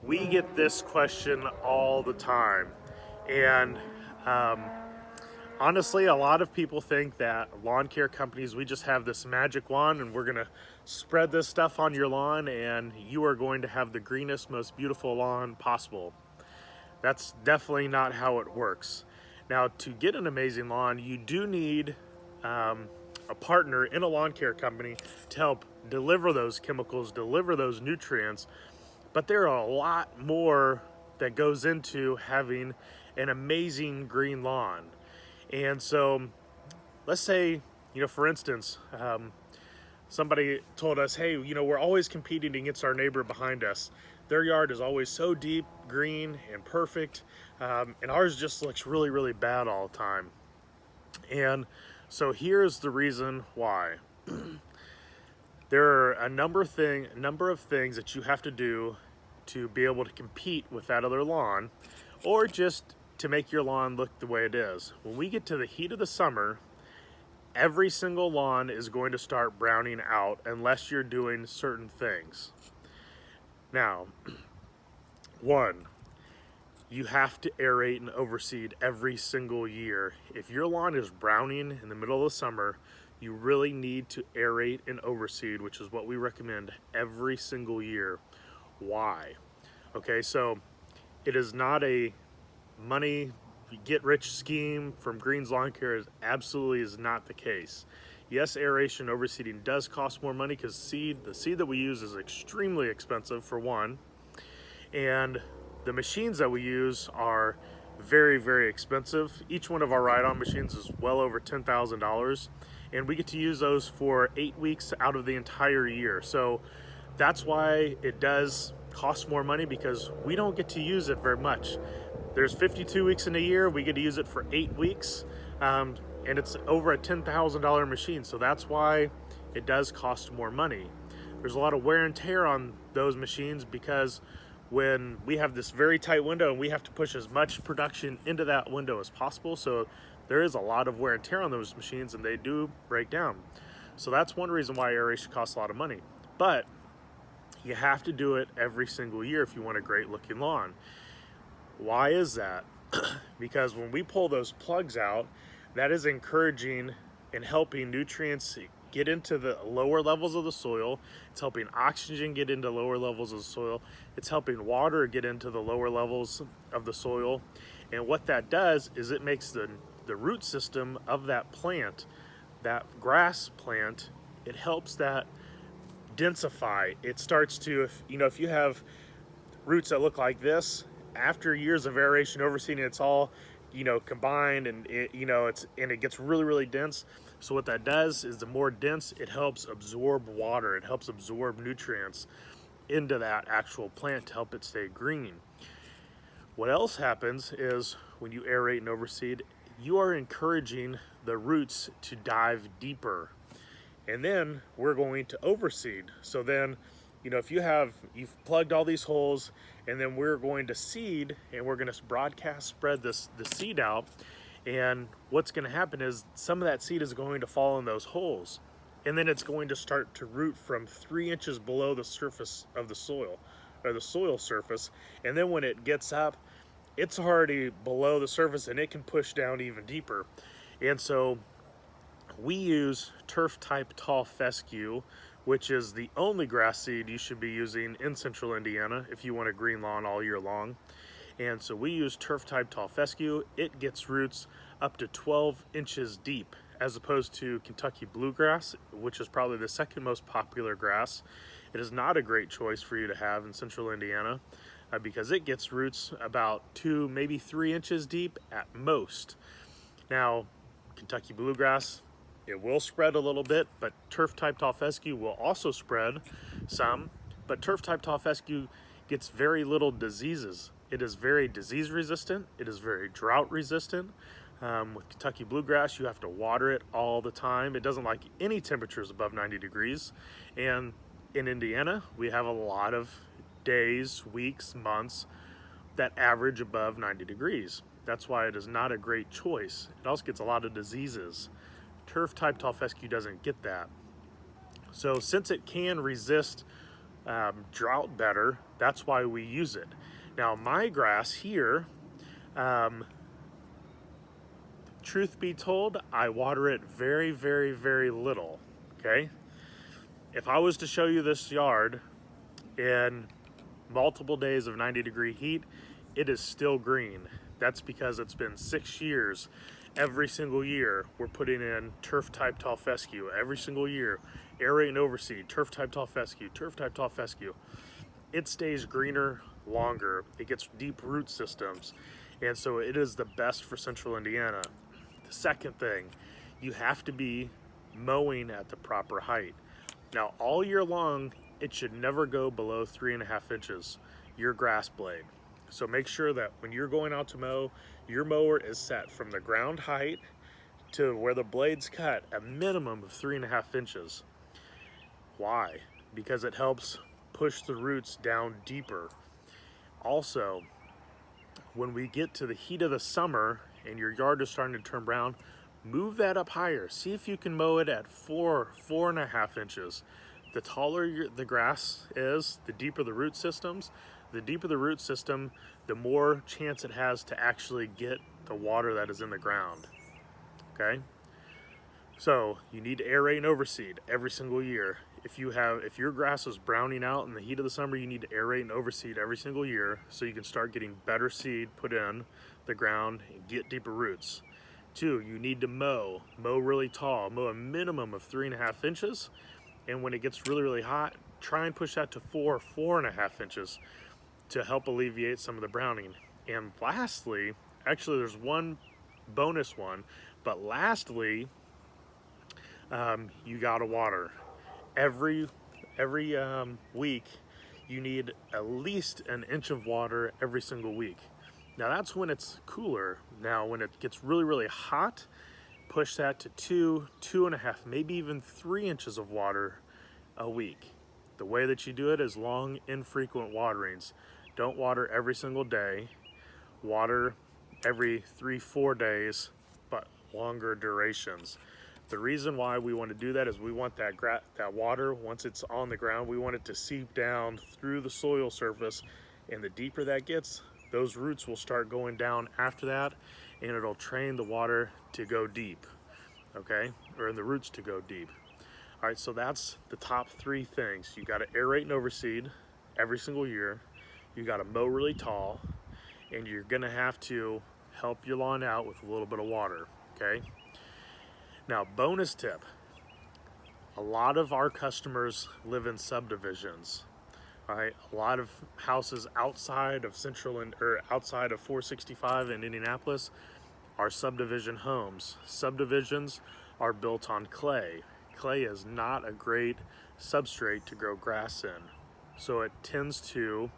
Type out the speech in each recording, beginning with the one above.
We get this question all the time. And um, honestly, a lot of people think that lawn care companies, we just have this magic wand and we're going to spread this stuff on your lawn and you are going to have the greenest, most beautiful lawn possible. That's definitely not how it works. Now, to get an amazing lawn, you do need a partner in a lawn care company to help deliver those chemicals, deliver those nutrients. But there are a lot more that goes into having an amazing green lawn. And so, let's say, for instance, somebody told us, hey, we're always competing against our neighbor behind us. Their yard is always so deep, green, and perfect, and ours just looks really, really bad all the time. And so here's the reason why. There are a number of things that you have to do to be able to compete with that other lawn, or just to make your lawn look the way it is. When we get to the heat of the summer, every single lawn is going to start browning out unless you're doing certain things. Now, one, you have to aerate and overseed every single year. If your lawn is browning in the middle of the summer, you really need to aerate and overseed, which is what we recommend every single year. Why? Okay, so it is not a money get rich scheme from Green's Lawn Care. It absolutely is not the case. Yes, aeration overseeding does cost more money because the seed that we use is extremely expensive for one, and the machines that we use are very, very expensive. Each one of our ride-on machines is well over $10,000, and we get to use those for 8 weeks out of the entire year. So that's why it does cost more money, because we don't get to use it very much. There's 52 weeks in a year, we get to use it for 8 weeks, and it's over a $10,000 machine, so that's why it does cost more money. There's a lot of wear and tear on those machines, because when we have this very tight window and we have to push as much production into that window as possible, so there is a lot of wear and tear on those machines, and they do break down. So that's one reason why aeration costs a lot of money. But you have to do it every single year if you want a great looking lawn. Why is that? Because when we pull those plugs out, that is encouraging and helping nutrients get into the lower levels of the soil. It's helping oxygen get into lower levels of the soil. It's helping water get into the lower levels of the soil. And what that does is it makes the root system of that plant, that grass plant, it helps that densify. It starts to, if you have roots that look like this, after years of aeration overseeding, it's all combined, and it gets really, really dense. So what that does is, the more dense, it helps absorb water, it helps absorb nutrients into that actual plant to help it stay green. What else happens is, when you aerate and overseed, you are encouraging the roots to dive deeper. And then we're going to overseed. So then, if you've plugged all these holes, and then we're going to seed, and we're going to broadcast spread the seed out, and what's going to happen is some of that seed is going to fall in those holes, and then it's going to start to root from 3 inches below the surface of the soil, or the soil surface, and then when it gets up, it's already below the surface and it can push down even deeper. And so we use turf type tall fescue, which is the only grass seed you should be using in central Indiana if you want a green lawn all year long. And so we use turf type tall fescue. It gets roots up to 12 inches deep, as opposed to Kentucky bluegrass, which is probably the second most popular grass. It is not a great choice for you to have in central Indiana, because it gets roots about 2, maybe 3 inches deep at most. Now, Kentucky bluegrass, it will spread a little bit, but turf type tall fescue will also spread some. But turf type tall fescue gets very little diseases. It is very disease resistant. It is very drought resistant. With Kentucky bluegrass, you have to water it all the time. It doesn't like any temperatures above 90 degrees. And in Indiana, we have a lot of days, weeks, months that average above 90 degrees. That's why it is not a great choice. It also gets a lot of diseases. Turf type tall fescue doesn't get that. So since it can resist drought better. That's why we use it. Now my grass here, um, truth be told, I water it very, very, very little, okay? If I was to show you this yard in multiple days of 90-degree heat, it is still green. That's because it's been 6 years. Every single year, we're putting in turf type tall fescue. Every single year, aerate and overseed, turf type tall fescue, turf type tall fescue. It stays greener longer. It gets deep root systems. And so it is the best for central Indiana. The second thing, you have to be mowing at the proper height. Now, all year long, it should never go below 3.5 inches, your grass blade. So make sure that when you're going out to mow, your mower is set from the ground height to where the blade's cut, a minimum of 3.5 inches. Why? Because it helps push the roots down deeper. Also, when we get to the heat of the summer and your yard is starting to turn brown, move that up higher. See if you can mow it at 4.5 inches. The taller the grass is, the deeper the root systems. The deeper the root system, the more chance it has to actually get the water that is in the ground, okay? So you need to aerate and overseed every single year. If your grass is browning out in the heat of the summer, you need to aerate and overseed every single year so you can start getting better seed put in the ground and get deeper roots. 2, you need to mow really tall, mow a minimum of 3.5 inches. And when it gets really, really hot, try and push that to 4.5 inches to help alleviate some of the browning. And lastly, actually there's one bonus one, but lastly, you gotta water. Every week, you need at least an inch of water every single week. Now that's when it's cooler. Now when it gets really, really hot, push that to 2.5, maybe even 3 inches of water a week. The way that you do it is long, infrequent waterings. Don't water every single day. Water every 3-4 days, but longer durations. The reason why we want to do that is we want that water, once it's on the ground, we want it to seep down through the soil surface, and the deeper that gets, those roots will start going down after that, and it'll train the water to go deep, okay? Or in the roots to go deep. All right, so that's the top 3 things. You gotta aerate and overseed every single year. You gotta mow really tall, and you're gonna have to help your lawn out with a little bit of water, okay? Now, bonus tip. A lot of our customers live in subdivisions. All right, a lot of houses outside of outside of 465 in Indianapolis are subdivision homes. Subdivisions are built on clay. Clay is not a great substrate to grow grass in. So it tends to,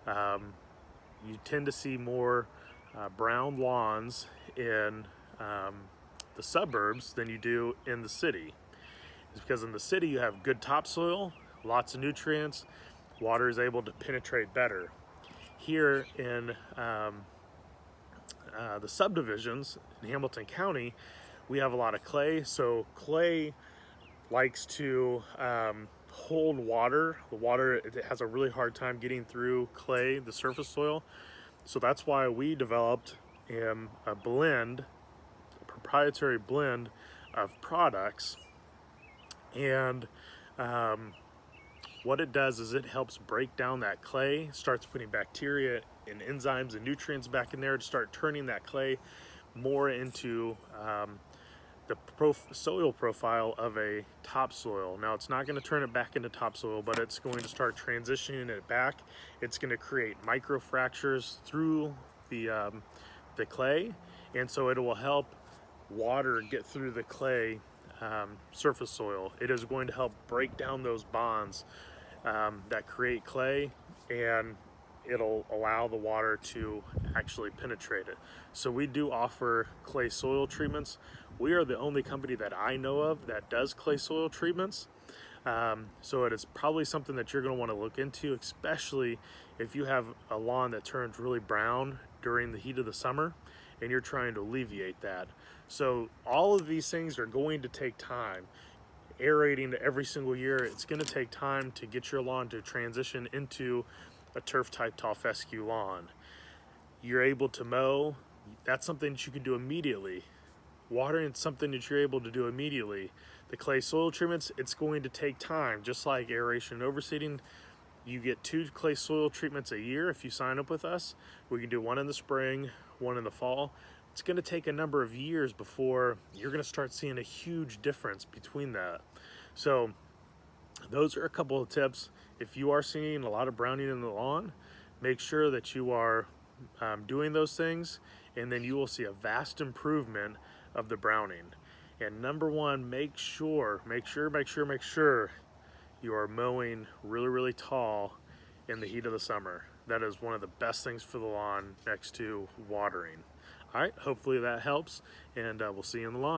you tend to see more brown lawns in the suburbs than you do in the city. It's because in the city you have good topsoil, lots of nutrients, water is able to penetrate better. Here in the subdivisions in Hamilton County, we have a lot of clay, so clay likes to hold water. The water, it has a really hard time getting through clay, the surface soil. So that's why we developed a proprietary blend of products. And what it does is it helps break down that clay, starts putting bacteria and enzymes and nutrients back in there to start turning that clay more into the soil profile of a topsoil. Now it's not going to turn it back into topsoil, but it's going to start transitioning it back. It's going to create microfractures through the clay, and so it will help water get through the clay surface soil. It is going to help break down those bonds that create clay, and it'll allow the water to actually penetrate it. So we do offer clay soil treatments. We are the only company that I know of that does clay soil treatments. So it is probably something that you're going to want to look into, especially if you have a lawn that turns really brown during the heat of the summer and you're trying to alleviate that. So all of these things are going to take time. aerating every single year, it's going to take time to get your lawn to transition into a turf type tall fescue lawn. You're able to mow, that's something that you can do immediately. Watering is something that you're able to do immediately. The clay soil treatments, it's going to take time, just like aeration and overseeding. You get 2 clay soil treatments a year if you sign up with us. We can do one in the spring, one in the fall. It's going to take a number of years before you're going to start seeing a huge difference between that. So those are a couple of tips. If you are seeing a lot of browning in the lawn, make sure that you are doing those things, and then you will see a vast improvement of the browning. And number one, make sure you are mowing really tall in the heat of the summer. That is one of the best things for the lawn next to watering. All right, hopefully that helps, and we'll see you in the lawn.